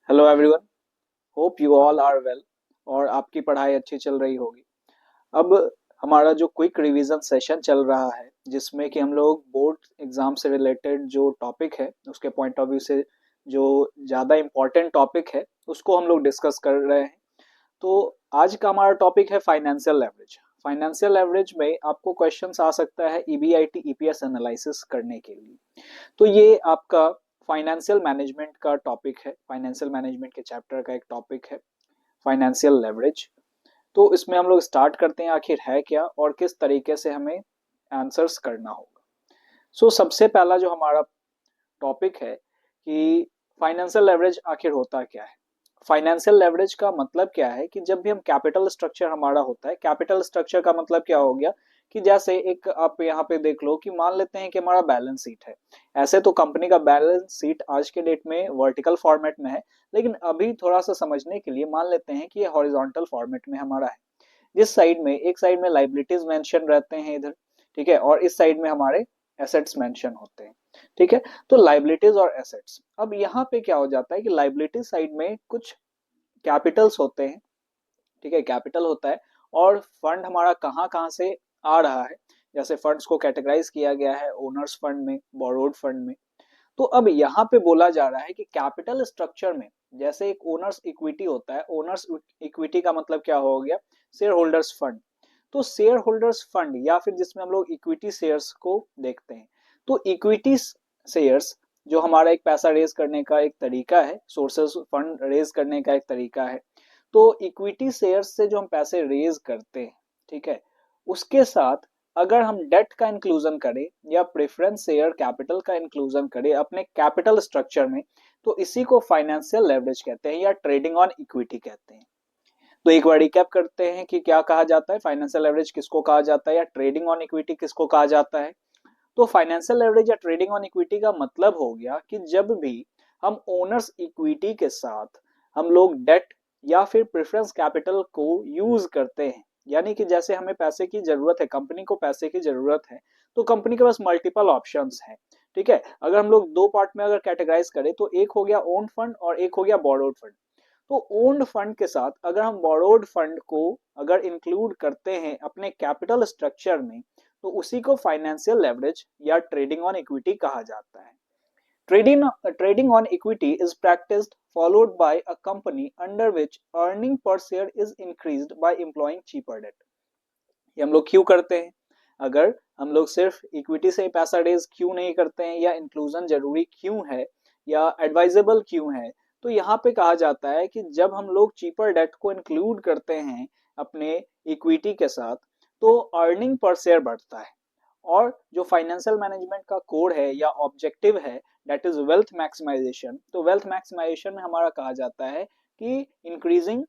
Hello everyone. Hope you all are well और आपकी पढ़ाई अच्छी चल रही होगी। अब हमारा जो क्विक रिवीजन सेशन चल रहा है जिसमें कि हम लोग बोर्ड एग्जाम से रिलेटेड जो टॉपिक है उसके पॉइंट ऑफ व्यू से जो ज़्यादा इम्पोर्टेंट टॉपिक है उसको हम लोग डिस्कस कर रहे हैं। तो आज का हमारा टॉपिक है फाइनेंशियल लेवरेज। फाइनेंशियल लेवरेज में आपको क्वेश्चंस आ सकता है ईबीआईटी ईपीएस एनालिसिस करने के लिए। तो ये आपका फाइनेंशियल मैनेजमेंट का टॉपिक है, फाइनेंशियल मैनेजमेंट के चैप्टर का एक टॉपिक है फाइनेंशियल लेवरेज। तो इसमें हम लोग स्टार्ट करते हैं आखिर है क्या और किस तरीके से हमें आंसर्स करना होगा। सबसे पहला जो हमारा टॉपिक है कि फाइनेंशियल लेवरेज आखिर होता क्या है। फाइनेंशियल लेवरेज का मतलब क्या है कि जब भी हम कैपिटल स्ट्रक्चर हमारा होता है, कैपिटल स्ट्रक्चर का मतलब क्या हो गया कि जैसे एक आप यहाँ पे देख लो कि मान लेते हैं कि हमारा बैलेंस शीट है। ऐसे तो कंपनी का बैलेंस शीट आज के डेट में वर्टिकल फॉर्मेट में है, लेकिन अभी थोड़ा सा समझने के लिए मान लेते हैं कि ये हॉरिजॉन्टल फॉर्मेट में हमारा है। जिस साइड में एक साइड में लाइबिलिटीज मेंशन रहते हैं इधर, ठीक है, और इस साइड में हमारे एसेट्स मेंशन होते हैं, ठीक है। तो लाइबिलिटीज और एसेट्स, अब यहाँ पे क्या हो जाता है कि लाइबिलिटी साइड में कुछ कैपिटल्स होते हैं, ठीक है, कैपिटल होता है। और फंड हमारा कहाँ कहाँ से आ रहा है, जैसे फंड्स को कैटेगराइज किया गया है ओनर्स फंड में, बोरोड फंड में। तो अब यहाँ पे बोला जा रहा है कि कैपिटल स्ट्रक्चर में जैसे एक ओनर्स इक्विटी होता है, ओनर्स इक्विटी का मतलब क्या हो गया, शेयर होल्डर्स फंड। तो शेयर होल्डर्स फंड या फिर जिसमें हम लोग इक्विटी शेयर्स को देखते हैं, तो इक्विटी शेयर्स जो हमारा एक पैसा रेज करने का एक तरीका है, सोर्सेस फंड रेज करने का एक तरीका है। तो इक्विटी शेयर्स से जो हम पैसे रेज करते हैं, ठीक है, उसके साथ अगर हम डेट का इंक्लूजन करें या प्रेफरेंस शेयर कैपिटल का इंक्लूजन करें अपने कैपिटल स्ट्रक्चर में, तो इसी को फाइनेंशियल लेवरेज कहते हैं या ट्रेडिंग ऑन इक्विटी कहते हैं। तो एक बार रिकैप करते हैं कि क्या कहा जाता है, फाइनेंशियल लेवरेज किसको कहा जाता है या ट्रेडिंग ऑन इक्विटी किसको कहा जाता है। तो फाइनेंशियल लेवरेज या ट्रेडिंग ऑन इक्विटी का मतलब हो गया कि जब भी हम ओनर्स इक्विटी के साथ हम लोग डेट या फिर प्रेफरेंस कैपिटल को यूज करते हैं, यानी कि जैसे हमें पैसे की जरूरत है, कंपनी को पैसे की जरूरत है, तो कंपनी के पास मल्टीपल ऑप्शंस हैं, ठीक है। अगर हम लोग दो पार्ट में अगर कैटेगराइज करें तो एक हो गया ओन्ड फंड और एक हो गया बोरोड फंड। तो ओन्ड फंड के साथ अगर हम बोरोड फंड को अगर इंक्लूड करते हैं अपने कैपिटल स्ट्रक्चर में, तो उसी को फाइनेंशियल लेवरेज या ट्रेडिंग ऑन इक्विटी कहा जाता है। Trading on equity is practiced followed by a company under which earning per share is increased by employing cheaper debt। ये हम लोग क्यों करते हैं, अगर हम लोग सिर्फ इक्विटी से पैसा रेज क्यों नहीं करते हैं या इंक्लूजन जरूरी क्यों है या एडवाइजेबल क्यों है। तो यहाँ पे कहा जाता है कि जब हम लोग चीपर डेट को इंक्लूड करते हैं अपने इक्विटी के साथ, तो अर्निंग पर शेयर बढ़ता है। और जो फाइनेंशियल मैनेजमेंट का कोड है या ऑब्जेक्टिव है, दैट इज वेल्थ मैक्सिमाइजेशन। तो वेल्थ मैक्सिमाइजेशन में हमारा कहा जाता है कि increasing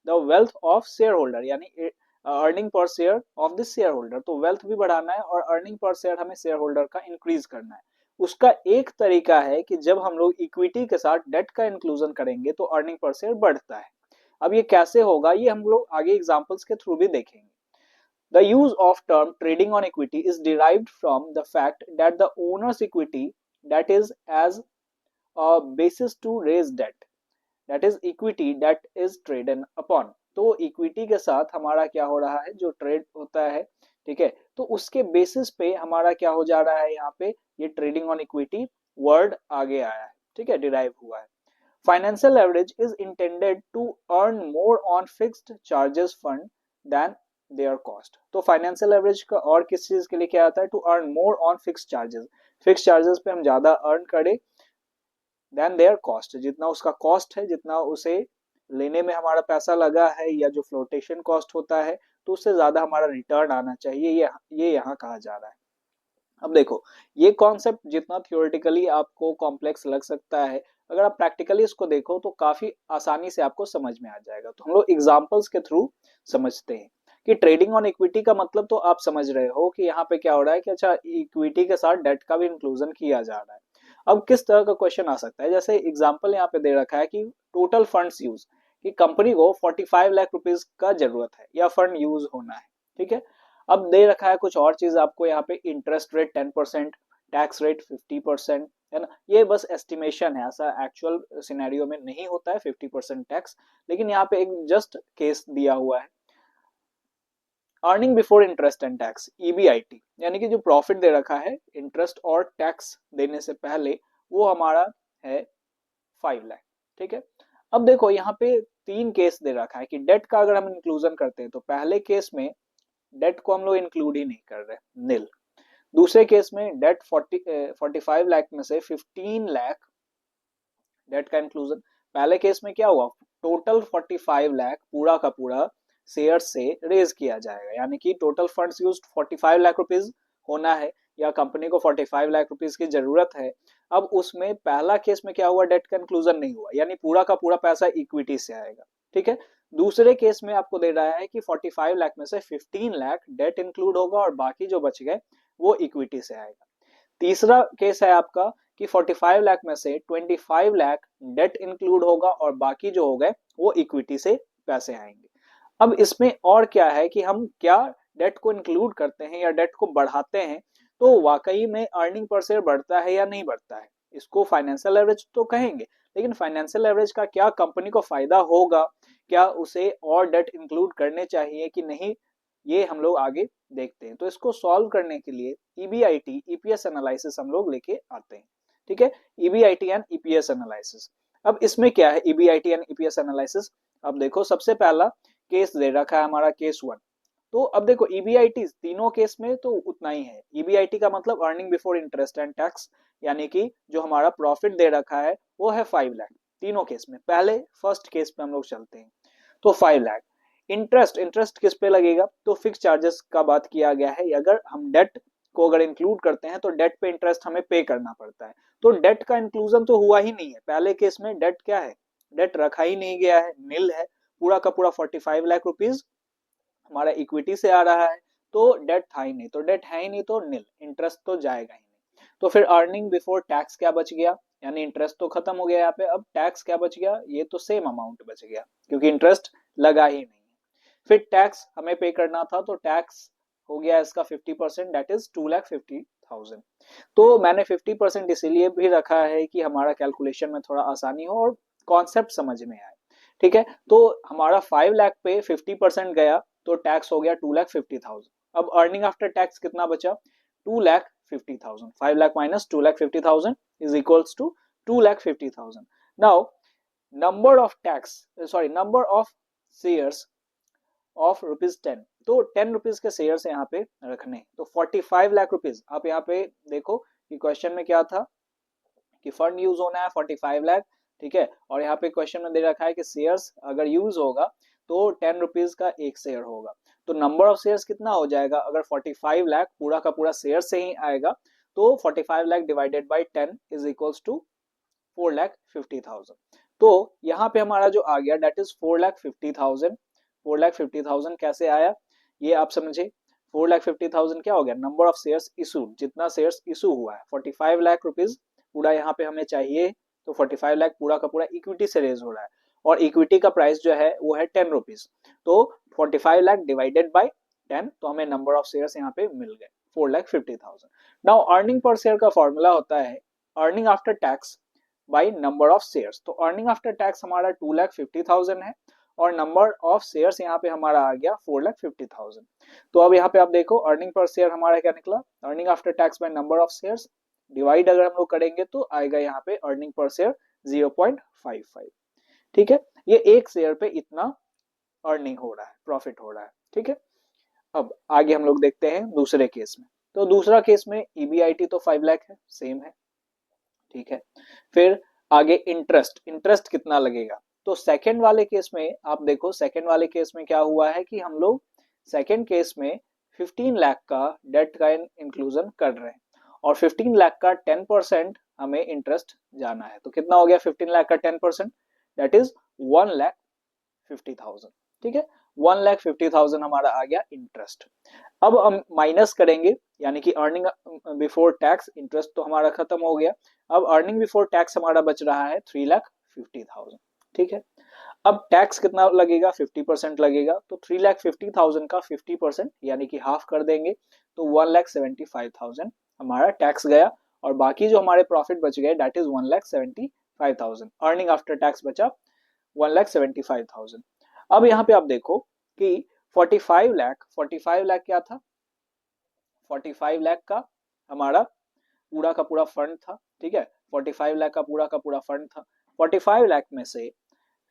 the wealth of shareholder, यानी earning per share of the shareholder. तो वेल्थ भी बढ़ाना है और अर्निंग पर शेयर हमें शेयर होल्डर का इंक्रीज करना है। उसका एक तरीका है कि जब हम लोग इक्विटी के साथ डेट का इंक्लूजन करेंगे तो अर्निंग पर शेयर बढ़ता है। अब ये कैसे होगा ये हम लोग आगे एग्जांपल्स के थ्रू भी देखेंगे। The use of term trading on equity is derived from the fact that the owner's equity, that is as a basis to raise debt, that is equity that is traded upon। तो equity के साथ हमारा क्या हो रहा है, जो trade होता है, ठीक है, तो उसके बेसिस पे हमारा क्या हो जा रहा है, यहाँ पे ये ट्रेडिंग ऑन इक्विटी वर्ड आगे आया है, ठीक है, डिराइव हुआ है। Financial leverage is intended to earn more on fixed charges fund than their cost। तो फाइनेंशियल लेवरेज का और किस चीज के लिए क्या आता है, to earn more on fix charges, fix charges पे हम ज्यादा अर्न करें देन देयर कॉस्ट, जितना उसका कॉस्ट है, जितना उसे लेने में हमारा पैसा लगा है या जो फ्लोटेशन कॉस्ट होता है, तो उससे ज्यादा हमारा रिटर्न आना चाहिए, ये यहाँ कहा जा रहा है। अब देखो, ये कॉन्सेप्ट जितना थियोरेटिकली आपको कॉम्प्लेक्स लग सकता है, अगर आप प्रैक्टिकली इसको देखो तो काफी आसानी से आपको समझ में आ जाएगा। तो हम लोग एग्जांपल्स के थ्रू समझते हैं कि ट्रेडिंग ऑन इक्विटी का मतलब तो आप समझ रहे हो कि यहाँ पे क्या हो रहा है कि अच्छा इक्विटी के साथ डेट का भी इंक्लूजन किया जा रहा है। अब किस तरह का क्वेश्चन आ सकता है, जैसे एग्जाम्पल यहाँ पे दे रखा है कि टोटल फंड्स यूज, कि कंपनी को 45 लाख रुपीज का जरूरत है या फंड यूज होना है, ठीक है। अब दे रखा है कुछ और चीज आपको यहाँ पे, इंटरेस्ट रेट 10%, टैक्स रेट 50%, है ना। ये बस एस्टिमेशन है, ऐसा एक्चुअल सिनेरियो में नहीं होता है 50% टैक्स, लेकिन यहाँ पे एक जस्ट केस दिया हुआ है। Earning before interest and tax, EBIT, यानी कि जो प्रॉफिट दे रखा है इंटरेस्ट और टैक्स देने से पहले, वो हमारा है 5 लाख। ठीक है, अब देखो यहाँ पे 3 केस दे रखा है कि डेट का अगर हम इंक्लूजन करते हैं तो पहले केस में डेट को हम लोग इंक्लूड ही नहीं कर रहे, नील। दूसरे केस में डेट 45 लाख में से 15 लाख डेट का इंक्लूजन। पहले केस में क्या हुआ, टोटल 45 लाख पूरा का पूरा शेयर से रेज किया जाएगा, यानी कि total funds used 45 lakh rupees होना है, या कंपनी को 45 लाख रुपीज की जरूरत है। अब उसमें पहला केस में क्या हुआ, डेट का इंक्लूजन नहीं हुआ, यानी पूरा का पूरा पैसा इक्विटी से आएगा। ठीक है, दूसरे केस में आपको दे रहा है कि 45 लाख में से 15 लाख डेट इंक्लूड होगा और बाकी जो बच गए वो इक्विटी से आएगा। तीसरा केस है आपका कि 45 लाख में से 25 लाख डेट इंक्लूड होगा और बाकी जो हो गए वो इक्विटी से पैसे आएंगे। अब इसमें और क्या है कि हम क्या डेट को इंक्लूड करते हैं या डेट को बढ़ाते हैं तो वाकई में अर्निंग पर शेयर बढ़ता है या नहीं बढ़ता है, इसको फाइनेंशियल एवरेज तो कहेंगे, लेकिन फाइनेंशियल एवरेज का क्या कंपनी को फायदा होगा, क्या उसे और डेट इंक्लूड करने चाहिए कि नहीं, ये हम लोग आगे देखते हैं। तो इसको सॉल्व करने के लिए ईबीआईटी ईपीएस एनालिसिस हम लोग लेके आते हैं। ठीक है, ईबीआईटी एंड ईपीएस एनालिसिस। अब इसमें क्या है ईबीआईटी एंड ईपीएस एनालिसिस, अब देखो सबसे पहला केस दे रखा है हमारा केस 1। तो अब देखो ईबीआईटी तीनों केस में तो उतना ही है, ईबीआईटी का मतलब earning before interest and tax, यानी कि जो हमारा प्रॉफिट दे रखा है वो है 5 लाख तीनों केस में। पहले फर्स्ट केस पे हम लोग चलते हैं, तो 5 लाख। इंटरेस्ट, इंटरेस्ट किस पे लगेगा, तो फिक्स चार्जेस का बात किया गया है, अगर हम डेट को अगर इंक्लूड करते हैं तो डेट पे इंटरेस्ट हमें पे करना पड़ता है। तो डेट का इंक्लूजन तो हुआ ही नहीं है, पहले केस में डेट क्या है, डेट रखा ही नहीं गया है, नील है, पूरा का पूरा 45 लाख रुपीज हमारा इक्विटी से आ रहा है, तो डेट था ही नहीं, तो डेट है ही नहीं तो नील, इंटरेस्ट तो जाएगा ही नहीं। तो फिर अर्निंग बिफोर टैक्स क्या बच गया, यानी इंटरेस्ट तो खत्म हो गया यहाँ पे, अब टैक्स क्या बच गया, ये तो सेम अमाउंट बच गया क्योंकि इंटरेस्ट लगा ही नहीं। फिर टैक्स हमें पे करना था, तो टैक्स हो गया इसका 50%, दैट इज 2,50,000। तो मैंने 50% इसीलिए भी रखा है कि हमारा कैलकुलेशन में थोड़ा आसानी हो और कॉन्सेप्ट समझ में आए। ठीक है, तो हमारा 5 लाख पे 50% गया तो टैक्स हो गया 2,50,000। अब अर्निंग आफ्टर टैक्स कितना बचा, 2,50,000। 5 lakh minus 2,50,000 is equals to 2,50,000। Now number of tax, sorry number of shares of ₹10, तो 10 रुपीज के शेयर से यहाँ पे रखने, तो 45 लाख रुपीज। आप यहाँ पे देखो कि क्वेश्चन में क्या था कि फंड यूज होना है 45 लाख। ठीक है, और यहाँ पे क्वेश्चन में दे रखा है कि शेयर्स अगर यूज होगा तो 10 रुपीज का एक शेयर होगा। तो नंबर ऑफ शेयर्स कितना हो जाएगा, अगर 45 लाख पूरा का पूरा शेयर से ही आएगा तो 45 lakh divided by 10 is equals to 4,50,000। तो यहाँ पे हमारा जो आ गया दैट इज 4,50,000। 4,50,000 कैसे आया ये आप समझे, 4,50,000 क्या हो गया, नंबर ऑफ शेयर्स इशू, जितना शेयर्स इशू हुआ है 45 लाख रुपीज पूरा यहाँ पे हमें चाहिए, तो 45 लाख पूरा का पूरा इक्विटी से रेज हो रहा है और इक्विटी का प्राइस जो है वो है 10 रुपीज। तो 45 लाख डिवाइडेड बाई 10, तो हमें नंबर ऑफ शेयर्स यहाँ पे मिल गए 4,50,000। नाउ अर्निंग पर शेयर का फॉर्मूला होता है earning after tax by number of shares. तो अर्निंग आफ्टर टैक्स हमारा 2,50,000 है और नंबर ऑफ शेयर्स यहाँ पे हमारा आ गया 4,50,000। तो अब यहाँ पे आप देखो अर्निंग पर शेयर हमारा क्या निकला, earning after tax by number of shares divide अगर हम लोग करेंगे तो आएगा यहाँ पे अर्निंग पर शेयर 0.55। ठीक है, ये एक शेयर पे इतना अर्निंग हो रहा है, प्रॉफिट हो रहा है। ठीक है, अब आगे हम लोग देखते हैं दूसरे केस में। तो दूसरा केस में ईबीआईटी तो 5 लाख है, सेम है। ठीक है, फिर आगे इंटरेस्ट, इंटरेस्ट कितना लगेगा, तो सेकंड वाले केस में आप देखो, सेकंड वाले केस में क्या हुआ है कि हम लोग सेकंड केस में 15 लाख का डेट का इंक्लूजन कर रहे हैं और 15 लाख का 10% हमें इंटरेस्ट जाना है, तो कितना हो गया 15 लाख का 10%, दैट इज 1,50,000। ठीक है, 1,50,000 हमारा आ गया इंटरेस्ट। अब हम माइनस करेंगे, यानी कि अर्निंग बिफोर टैक्स, इंटरेस्ट तो हमारा खत्म हो गया, अब अर्निंग बिफोर टैक्स हमारा बच रहा है 3,50,000। ठीक है, अब टैक्स कितना लगेगा, 50% लगेगा, तो 3,50,000 का 50% यानी कि हाफ कर देंगे, तो 1,75,000 हमारा टैक्स गया और बाकी जो हमारे प्रॉफिट बच गए that is 1,75,000। Earning after tax बचा 1,75,000। अब यहाँ पे आप देखो कि 45 लाख क्या था, 45 लाख का हमारा पूरा का पूरा फंड था, ठीक है, 45 लाख का पूरा फंड था। 45 लाख में से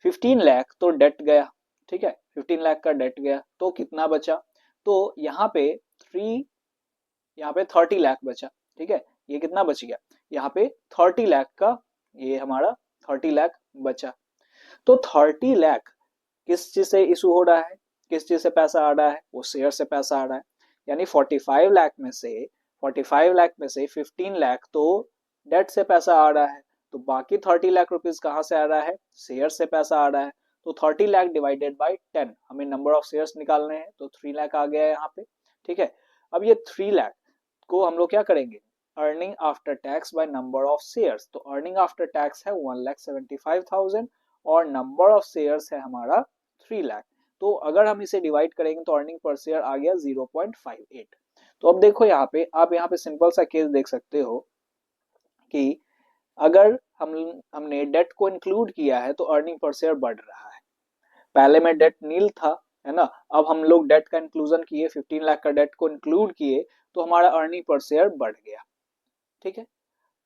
15 लाख तो डेट गया, ठीक है, 15 लाख का डेट गया, तो कितना बचा, तो यहाँ पे 30 लाख बचा, ठीक है, ये कितना बच गया, यहाँ पे 30 लाख का, ये हमारा 30 लाख बचा। तो 30 लाख किस चीज से इशू हो रहा है, किस चीज से पैसा आ रहा है, वो शेयर से पैसा आ रहा है। यानी 45 लाख में से 15 लाख तो डेट से पैसा आ रहा है, तो बाकी 30 लाख रुपीज कहाँ से आ रहा है, शेयर से पैसा आ रहा है। तो 30 लाख डिवाइडेड बाय 10, हमें नंबर ऑफ शेयर्स निकालने हैं, तो 3 लाख आ गया है यहाँ पे, ठीक है। अब ये 3 लाख को हम लोग क्या करेंगे, earning after tax by number of shares, तो अर्निंग आफ्टर टैक्स है 1,75,000 और नंबर ऑफ शेयर्स है हमारा 3 लाख। तो अगर हम इसे डिवाइड करेंगे तो अर्निंग पर शेयर आ गया 0.58। तो अब देखो यहाँ पे, आप यहाँ पे सिंपल सा केस देख सकते हो कि अगर हमने डेट को इंक्लूड किया है तो अर्निंग पर शेयर बढ़ रहा है। पहले में डेट नील था, है ना, अब हम लोग डेट का इंक्लूजन किए, 15 लाख का डेट को इंक्लूड किए, तो हमारा अर्निंग पर शेयर बढ़ गया, ठीक है।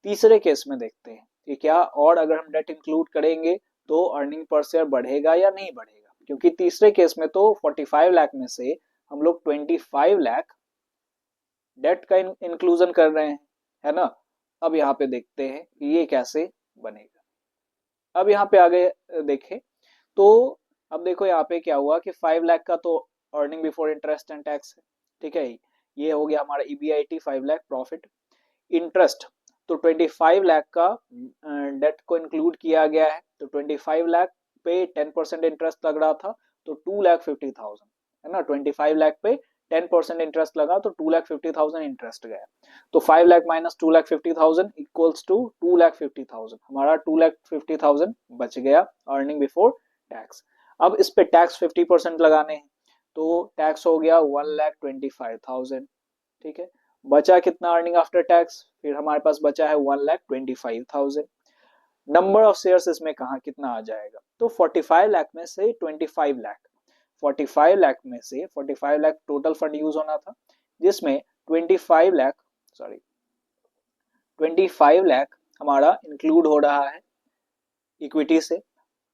तीसरे केस में देखते हैं कि क्या और अगर हम डेट इंक्लूड करेंगे तो अर्निंग पर शेयर बढ़ेगा या नहीं बढ़ेगा, क्योंकि तीसरे केस में तो 45 लाख में से हम लोग 25 लाख डेट का इंक्लूजन कर रहे हैं, है ना। अब यहाँ पे देखते हैं कि ये कैसे बनेगा। अब यहाँ पे आगे देखें तो अब देखो यहाँ पे क्या हुआ कि 5 लाख का तो earning before interest and tax है, ठीक है, ये हो गया हमारा ईबीआईटी 5 लाख प्रॉफिट। इंटरेस्ट तो 25 लाख का डेट को इंक्लूड किया गया है, तो 25 लाख पे 10% इंटरेस्ट लग रहा था, तो 2,50,000, है ना, 25 लाख पे 10% इंटरेस्ट लगा तो 2,50,000 इंटरेस्ट गया। तो 5 लाख माइनस 2,50,000 इक्वल्स टू 2,50,000, हमारा 2,50,000 बच गया अर्निंग बिफोर टैक्स। अब इस पे टैक्स 50% लगाने हैं, तो टैक्स हो गया 1,25,000, ठीक है। बचा कितना अर्निंग आफ्टर टैक्स, फिर हमारे पास बचा है 1,25,000। नंबर ऑफ शेयर्स इसमें कहा कितना आ जाएगा, तो 45 लाख में से 25 लाख, 45 लाख में से 45 लाख टोटल फंड यूज होना था, जिसमें 25 लाख, सॉरी 25 लाख हमारा इंक्लूड हो रहा है इक्विटी से,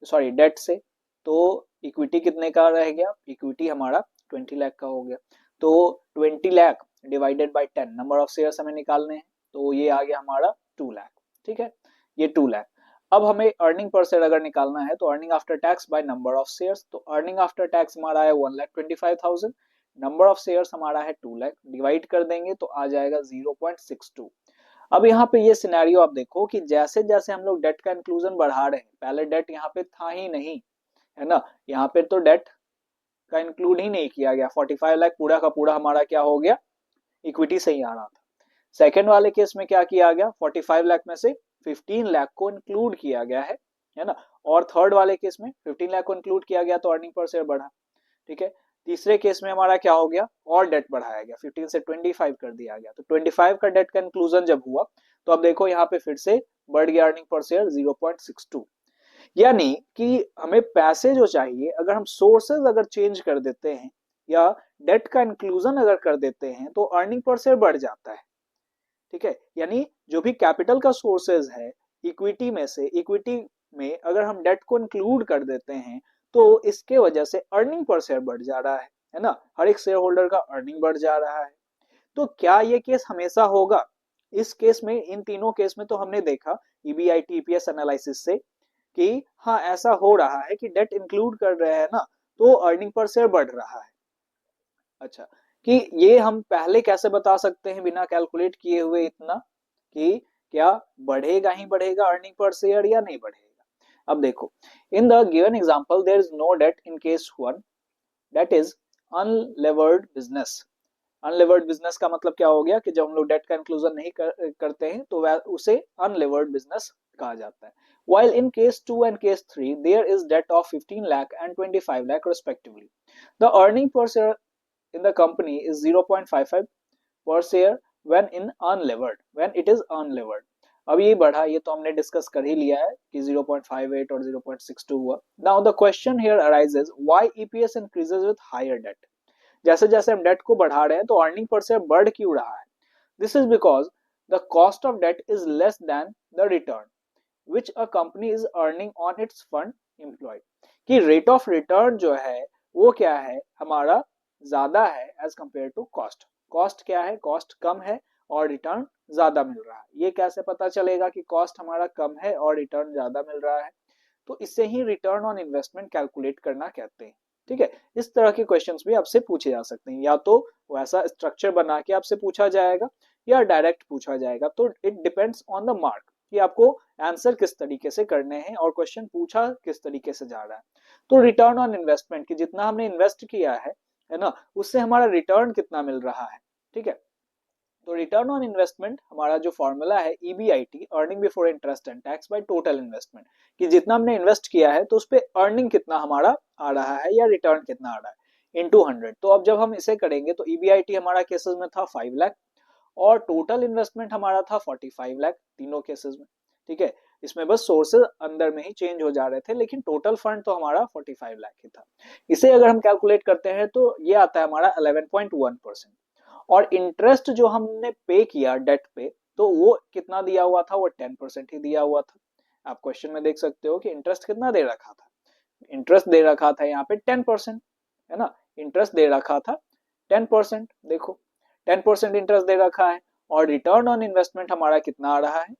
सॉरी डेट से, तो इक्विटी कितने का रह गया, इक्विटी हमारा 20 लाख का हो गया। तो 20 lakh divided by 10, number of shares हमें निकालने हैं, तो ये आ गया हमारा 2 लाख, ठीक है, ये 2 लाख। अब हमें अर्निंग पर शेयर अगर निकालना है तो earning after tax by number of shares, तो अर्निंग आफ्टर टैक्स हमारा है 1,25,000, नंबर ऑफ शेयर्स हमारा है 2 लाख, डिवाइड कर देंगे तो आ जाएगा 0.62। अब यहाँ पे ये सिनेरियो आप देखो कि जैसे जैसे हम लोग डेट का इंक्लूजन बढ़ा रहे हैं, पहले डेट यहाँ पे था ही नहीं, है ना, यहाँ पे तो डेट का इंक्लूड ही नहीं किया गया, 45 लाख पूरा का पूरा हमारा क्या हो गया, इक्विटी से ही आ रहा था। सेकेंड वाले केस में क्या किया गया, 45 लाख में से 15 लाख को इंक्लूड किया गया है ना, और थर्ड वाले केस में 15 लाख को इंक्लूड किया गया तो अर्निंग पर शेयर बढ़ा, ठीक है। तीसरे केस में हमारा क्या हो गया, और डेट बढ़ाया गया, 15 से 25 कर दिया गया, तो 25 का डेट का इंक्लूजन जब हुआ तो अब देखो यहाँ पे फिर से बढ़ गया अर्निंग पर शेयर 0.62। यानी कि हमें पैसे जो चाहिए, अगर हम सोर्सेज अगर चेंज कर देते हैं या डेट का इंक्लूजन अगर कर देते हैं तो अर्निंग पर शेयर बढ़ जाता है, ठीक है। यानी जो भी कैपिटल का सोर्सेज है इक्विटी में से, इक्विटी में अगर हम डेट को इंक्लूड कर देते हैं तो इसके वजह से अर्निंग पर शेयर बढ़ जा रहा है ना, हर एक शेयर होल्डर का अर्निंग बढ़ जा रहा है। तो क्या ये केस हमेशा होगा, इस केस में, इन तीनों केस में तो हमने देखा ईबीआईटी ईपीएस एनालिसिस से कि हाँ ऐसा हो रहा है कि डेट इंक्लूड कर रहे हैं ना तो अर्निंग पर शेयर बढ़ रहा है। अच्छा, कि ये हम पहले कैसे बता सकते हैं बिना कैलकुलेट किए हुए इतना कि क्या बढ़ेगा ही बढ़ेगा अर्निंग पर शेयर या नहीं बढ़ेगा। अब देखो, in the given example there is no debt in case 1, that is unlevered business. Unlevered business का मतलब क्या हो गया कि जब हम लोग डेट का इंक्लूजन नहीं करते हैं तो उसे अनलेवर्ड बिजनेस कहा जाता है। While in case 2 and case 3 there is debt of 15 lakh and 25 lakh respectively. The earning per share in the company is 0.55 per share when it is unlevered. अब ये बढ़ा, ये तो हमने डिस्कस कर ही लिया है कि 0.58 और 0.62 हुआ। Now the question here arises why EPS increases with higher debt. जैसे जैसे हम डेट को बढ़ा रहे हैं तो अर्निंग पर शेयर बढ़ क्यों रहा है? This is because the cost of debt is less than the return which a company is earning on its fund employed. कि रेट ऑफ रिटर्न जो है वो क्या है, हमारा ज्यादा है as compare to cost. Cost क्या है, कॉस्ट कम है और रिटर्न ज्यादा मिल रहा है। ये कैसे पता चलेगा कि कॉस्ट हमारा कम है और रिटर्न ज्यादा मिल रहा है? तो इससे ही रिटर्न ऑन इन्वेस्टमेंट कैलकुलेट करना कहते हैं। ठीक है, इस तरह के क्वेश्चंस भी आपसे पूछे जा सकते हैं, या तो वैसा स्ट्रक्चर बना के आपसे पूछा जाएगा या डायरेक्ट पूछा जाएगा। तो it depends on the mark कि आपको आंसर किस तरीके से करने हैं और क्वेश्चन पूछा किस तरीके से जा रहा है। तो रिटर्न ऑन इन्वेस्टमेंट, कि जितना हमने इन्वेस्ट किया है ना, उससे हमारा रिटर्न कितना मिल रहा है। ठीक है, तो रिटर्न ऑन इन्वेस्टमेंट हमारा जो फॉर्मूला है EBIT, earning before interest and tax by total investment, कि जितना हमने इन्वेस्ट किया है तो उस पे अर्निंग कितना हमारा आ रहा है या रिटर्न कितना आ रहा है, इनटू 100। तो अब जब हम इसे करेंगे तो ईबीआईटी हमारा केसेस में था 5 लाख और टोटल इन्वेस्टमेंट हमारा था 45 लाख तीनों केसेस में। ठीक है, इसमें बस सोर्सेज अंदर में ही चेंज हो जा रहे थे, लेकिन टोटल फंड तो हमारा 45 लाख ही था। इसे अगर हम कैलकुलेट करते हैं तो ये आता है हमारा 11.1%। और इंटरेस्ट जो हमने पे किया डेट पे, तो वो कितना दिया हुआ था, वो 10% ही दिया हुआ था। आप क्वेश्चन में देख सकते हो कि इंटरेस्ट कितना दे रखा था। इंटरेस्ट दे रखा था यहाँ पे 10%, है ना, इंटरेस्ट दे रखा था 10%। देखो 10% इंटरेस्ट दे रखा है और रिटर्न ऑन इन्वेस्टमेंट हमारा कितना आ रहा है,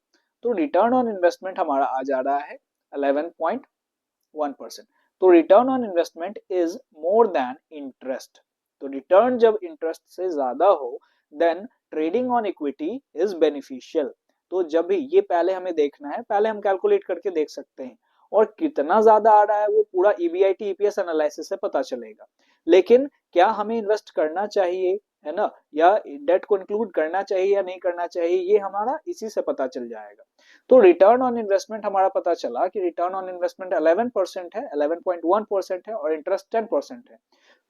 तो रिटर्न ऑन इन्वेस्टमेंट हमारा आ जा रहा है 11.1%। तो return on investment is more than interest. तो रिटर्न जब इंटरेस्ट से ज्यादा हो then trading on equity is beneficial. तो जब भी ये पहले हमें देखना है, पहले हम कैलकुलेट करके देख सकते हैं और कितना ज्यादा आ रहा है वो पूरा ईबीआईटी ईपीएस एनालिसिस से पता चलेगा। लेकिन क्या हमें इन्वेस्ट करना चाहिए, है ना, या डेट को इंक्लूड करना चाहिए या नहीं करना चाहिए, ये हमारा इसी से पता चल जाएगा। तो रिटर्न ऑन इन्वेस्टमेंट हमारा पता चला कि रिटर्न ऑन इन्वेस्टमेंट 11% है, 11.1% है और इंटरेस्ट 10% है।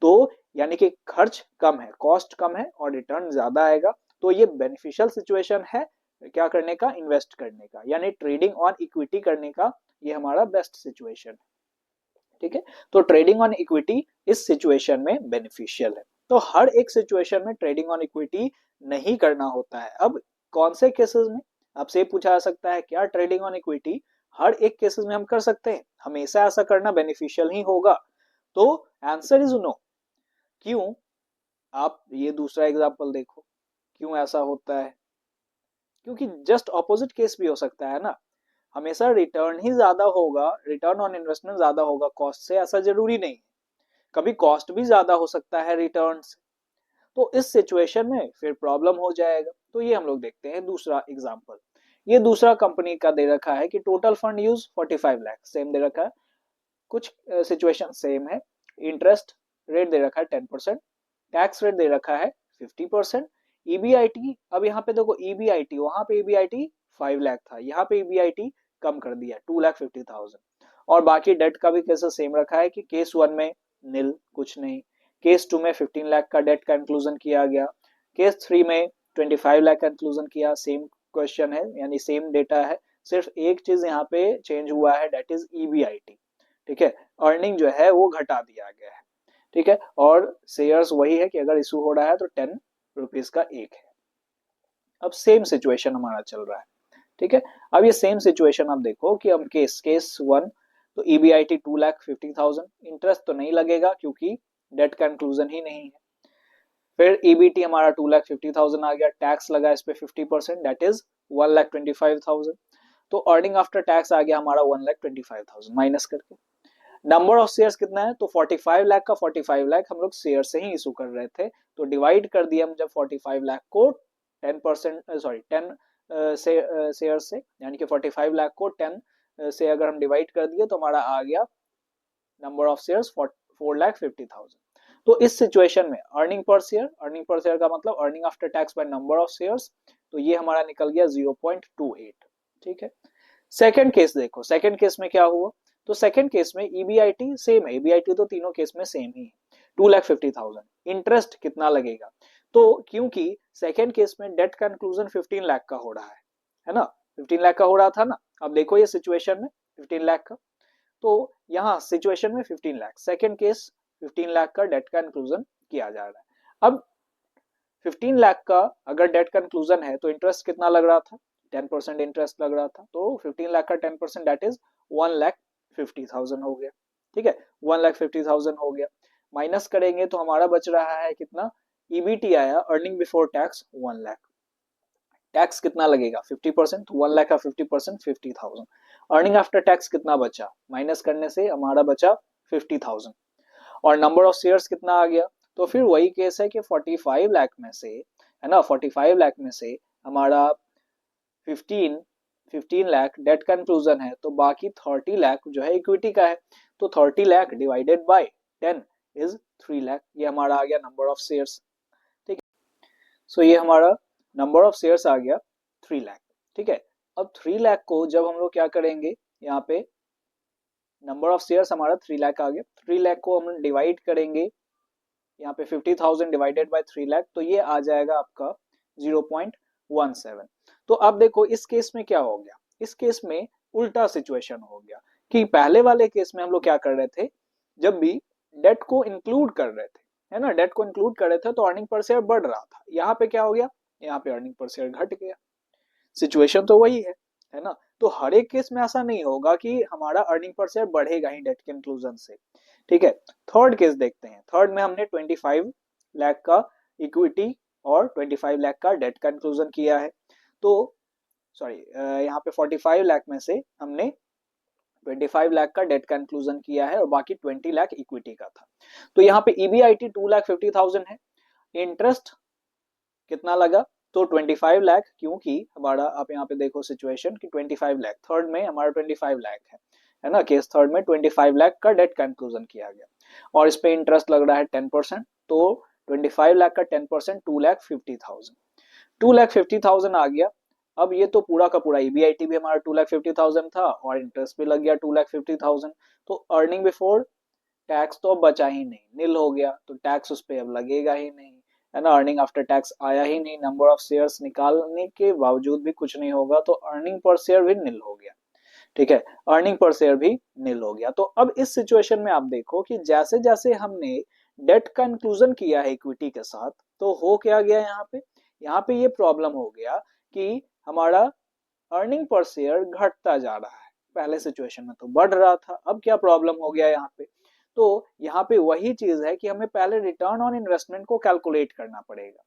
तो यानी कि खर्च कम है, कॉस्ट कम है और रिटर्न ज्यादा आएगा। तो ये बेनिफिशियल सिचुएशन है क्या करने का, इन्वेस्ट करने का, यानी ट्रेडिंग ऑन इक्विटी करने का ये हमारा बेस्ट सिचुएशन है। ठीक है, तो ट्रेडिंग ऑन इक्विटी इस सिचुएशन में बेनिफिशियल है। तो हर एक सिचुएशन में ट्रेडिंग ऑन इक्विटी नहीं करना होता है। अब कौन से केसेस में, आपसे पूछा जा सकता है क्या ट्रेडिंग ऑन इक्विटी हर एक केसेस में हम कर सकते हैं, हमेशा ऐसा करना बेनिफिशियल ही होगा? तो आंसर इज नो। क्यों? आप ये दूसरा एग्जांपल देखो, क्यों ऐसा होता है? क्योंकि जस्ट ऑपोजिट केस भी हो सकता है ना। हमेशा रिटर्न ही ज्यादा होगा, रिटर्न ऑन इन्वेस्टमेंट ज्यादा होगा कॉस्ट से, ऐसा जरूरी नहीं। कभी कॉस्ट भी ज्यादा हो सकता है रिटर्न से। तो इस सिचुएशन में फिर प्रॉब्लम हो जाएगा। तो ये हम लोग देखते हैं दूसरा एग्जांपल। ये दूसरा कंपनी का दे रखा है कि total fund use 45 lakh, same दे रखा है, कुछ सिचुएशन सेम है। इंटरेस्ट रेट दे रखा है 10%, टैक्स रेट दे रखा है 50%। ईबीआईटी, अब यहाँ पे देखो ईबीआईटी, वहां पे ईबीआईटी 5 लाख था, यहाँ पे ईबीआईटी कम कर दिया 2,50,000। और बाकी डेट का भी कैसे सेम रखा है कि केस 1 में नील कुछ नहीं, केस 2 में 15 लाख का डेट का इंक्लूजन किया गया, केस 3 में 25 लाख का इंक्लूजन किया। सेम क्वेश्चन है यानी सेम डेटा है, सिर्फ एक चीज यहाँ पे चेंज हुआ है, डेट इज ईबीआईटी। ठीक है, अर्निंग जो है वो घटा दिया गया है। ठीक है, और शेयर्स वही है कि अगर इशू हो रहा है तो 10 रुपीज का एक है। अब सेम सिचुएशन हमारा चल रहा है। ठीक है, अब ये सेम सिचुएशन आप देखो कि हम केस 1, तो ईबीआईटी 2,50,000, इंटरेस्ट तो नहीं लगेगा क्योंकि डेट का इंक्लूजन ही नहीं है। फिर ईबीटी हमारा 2,50,000 आ गया, टैक्स लगा इस पे 50%, दैट इज 1,25,000। तो अर्निंग आफ्टर टैक्स आ गया हमारा 1,25,000 माइनस करके। नंबर ऑफ शेयर्स कितना है, तो 45 लाख का 45 लाख हम लोग शेयर से ही इशू कर रहे थे, तो डिवाइड कर दिया हम जब 45 लाख को 10%, सॉरी 10 शेयर से, यानी कि 45 लाख को 10 से अगर हम डिवाइड कर दिए तो हमारा आ गया नंबर ऑफ शेयर्स 4,50,000। तो इस सिचुएशन में अर्निंग पर शेयर का मतलब earning after tax by number of shares, तो ये हमारा निकल गया 0.28। ठीक है, सेकंड केस देखो, सेकंड केस में क्या हुआ, तो सेकंड केस में ईबीआईटी सेम है, ईबीआईटी तो तीनों केस में सेम ही है, 2,50,000। इंटरेस्ट कितना लगेगा, तो क्योंकि सेकेंड केस में डेट कंक्लूजन 15 लाख का हो रहा है ना, 15 लाख का हो रहा था ना। अब देखो ये सिचुएशन में 15 लाख का, तो यहाँ सिचुएशन में 15 लाख, सेकेंड केस 15 लाख का डेट कंक्लूजन किया जा रहा है। अब 15 लाख का अगर डेट कंक्लूजन है तो इंटरेस्ट कितना लग रहा था, 10% इंटरेस्ट लग रहा था, तो 15 लाख का 10% दैट इज 1,50,000 हो गया। ठीक है, 1,50,000 हो गया, माइनस करेंगे तो हमारा बच रहा है कितना, ईबीटी आया, earning before tax 1 lakh, tax कितना लगेगा 50%, तो 1 लाख का 50% 50,000, अर्निंग आफ्टर टैक्स कितना बचा, माइनस करने से हमारा बचा 50,000, और नंबर ऑफ शेयर्स कितना आ गया, तो फिर वही केस है कि 45 लाख में से, है ना, 45 लाख में से हमारा 15 लाख डेट कंक्लूजन है, तो बाकी 30 लाख जो है इक्विटी का है, तो 30 lakh divided by 10 is 3 lakh, ये हमारा आ गया नंबर ऑफ शेयर्स। ठीक है, सो ये हमारा नंबर ऑफ शेयर्स आ गया 3 लाख। ठीक है, अब 3 लाख को जब हम लोग क्या करेंगे, यहाँ पे नंबर ऑफ शेयर्स हमारा 3 लाख आ गया, 3 लाख को हम डिवाइड करेंगे यहाँ पे 50,000 डिवाइडेड बाय 3 लाख, तो ये आ जाएगा आपका 0.17। तो अब देखो इस केस में क्या हो गया, इस केस में उल्टा सिचुएशन हो गया कि पहले वाले केस में हम लोग क्या कर रहे थे, जब भी डेट को इंक्लूड कर रहे थे, है ना, डेट को इंक्लूड कर रहे थे तो अर्निंग पर शेयर बढ़ रहा था, यहाँ पे क्या हो गया, यहाँ पे अर्निंग पर शेयर घट गया, सिचुएशन तो वही है ना। तो हर एक केस में ऐसा नहीं होगा कि हमारा अर्निंग पर शेयर बढ़ेगा ही डेट के इंक्लूजन से। ठीक है, थर्ड केस देखते हैं, थर्ड में हमने 25 लाख का इक्विटी और 25 लाख का डेट का इंक्लूजन किया है, तो सॉरी यहाँ पे 45 लाख में से हमने 25 लाख का डेट का इंक्लूजन किया है और बाकी 20 लाख इक्विटी का था। तो यहाँ पे ईबीआईटी 2,50,000 है, इंटरेस्ट कितना लगा, तो 25 लाख, क्योंकि हमारा आप यहाँ पे देखो सिचुएशन कि 25 लाख, थर्ड में हमारा 25 लाख है ना, केस थर्ड में 25 लाख का डेट कंक्लूजन किया गया और इस पे इंटरेस्ट लग रहा है 10%, तो 25 लाख का 10% 2,50,000, 2,50,000 आ गया। अब ये तो पूरा का पूरा ईबीआईटी भी हमारा 2,50,000 था और इंटरेस्ट भी लग गया 2,50,000, तो अर्निंग बिफोर टैक्स तो अब बचा ही नहीं, नील हो गया, तो टैक्स उस पर अब लगेगा ही नहीं, है ना, अर्निंग आफ्टर टैक्स आया ही नहीं, नंबर ऑफ शेयर्स निकालने के बावजूद भी कुछ नहीं होगा, तो अर्निंग पर शेयर भी नील हो गया। ठीक है, अर्निंग पर शेयर भी नील हो गया। तो अब इस सिचुएशन में आप देखो कि जैसे जैसे हमने डेट का इंक्लूजन किया है इक्विटी के साथ, तो हो क्या गया, यहाँ पे ये प्रॉब्लम हो गया कि हमारा अर्निंग पर शेयर घटता जा रहा है, पहले सिचुएशन में तो बढ़ रहा था, अब क्या प्रॉब्लम हो गया यहाँ पे, तो यहाँ पे वही चीज है कि हमें पहले रिटर्न ऑन इन्वेस्टमेंट को कैलकुलेट करना पड़ेगा।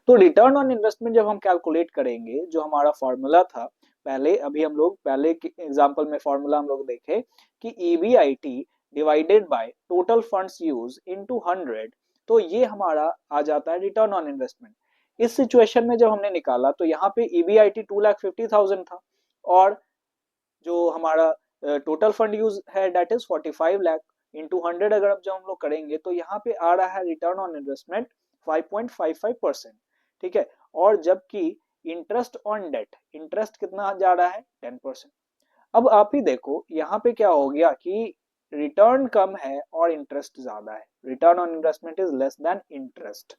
तो रिटर्न ऑन इन्वेस्टमेंट जब हम कैलकुलेट करेंगे, जो हमारा फॉर्मूला था पहले, अभी हम लोग पहले एग्जांपल में फॉर्मूला हम लोग देखे कि EBIT divided by total funds use into 100, तो ये हमारा आ जाता है रिटर्न ऑन इन्वेस्टमेंट। इस सिचुएशन में जब हमने निकाला तो यहाँ पे ईबीआईटी 2,50,000 था और जो हमारा टोटल फंड यूज है डेट इज 45 लाख इंटू 100, अगर अब जब हम लोग करेंगे तो यहाँ पे आ रहा है रिटर्न ऑन इन्वेस्टमेंट 5.55%। ठीक है, और जबकि इंटरेस्ट ऑन डेट, इंटरेस्ट कितना जा रहा है 10%। अब आप ही देखो यहाँ पे क्या हो गया कि रिटर्न कम है और इंटरेस्ट ज्यादा है, return on investment is less then interest,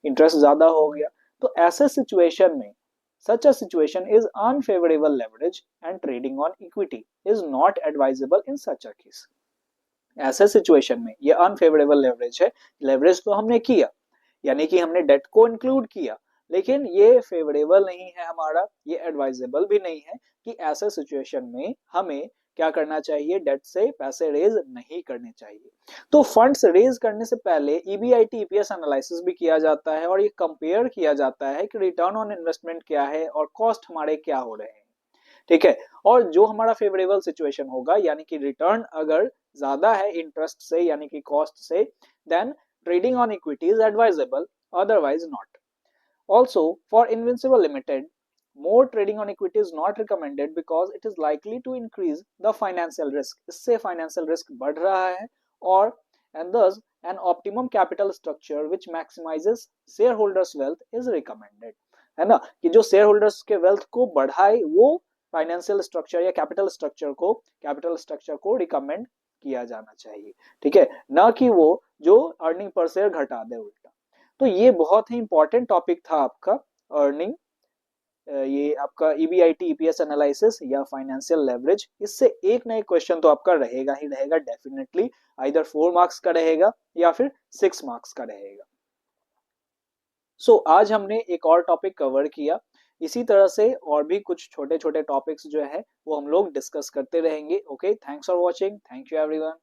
interest ज्यादा हो गया। तो ऐसे सिचुएशन में such a situation is unfavorable leverage and trading on equity is not advisable in such a case। ऐसे सिचुएशन में ये अनफेवरेबल लेवरेज है, लेवरेज तो हमने किया, यानी कि हमने डेट को इंक्लूड किया, लेकिन ये फेवरेबल नहीं है हमारा, ये एडवाइजेबल भी नहीं है कि ऐसे सिचुएशन में हमें क्या करना चाहिए, डेट से पैसे रेज नहीं करने चाहिए। तो फंड्स रेज करने से पहले ईबीआईटी ईपीएस एनालिसिस भी किया जाता है और ये कंपेयर किया जाता है कि रिटर्न ऑन इन्वेस्टमेंट क्या है और कॉस्ट हमारे क्या हो रहे हैं। ठीक है, और जो हमारा फेवरेबल सिचुएशन होगा, यानी कि रिटर्न अगर ज्यादा है इंटरेस्ट से यानी कि कॉस्ट से, then trading on equity is advisable, otherwise not। Also, for Invincible Limited, more trading on equity is not recommended because it is likely to increase the financial risk। इससे financial risk बढ़ रहा है और and thus an optimum capital structure which maximizes shareholders wealth is recommended। है ना, कि जो shareholders के wealth को बढ़ाए वो फाइनेंशियल स्ट्रक्चर या कैपिटल स्ट्रक्चर को रिकमेंड किया जाना चाहिए। ठीक है, ना कि वो जो अर्निंग पर शेयर घटा दे उल्टा। तो ये बहुत ही इंपॉर्टेंट टॉपिक था आपका अर्निंग, ये आपका ईबीआईटी ईपीएस एनालिसिस या फाइनेंशियल लेवरेज। इससे एक ना एक क्वेश्चन तो आपका रहेगा ही रहेगा डेफिनेटली, आइदर 4 मार्क्स का रहेगा या फिर 6 मार्क्स का रहेगा। आज हमने एक और टॉपिक कवर किया। इसी तरह से और भी कुछ छोटे छोटे टॉपिक्स जो है वो हम लोग डिस्कस करते रहेंगे। Okay, thanks for watching, thank you everyone.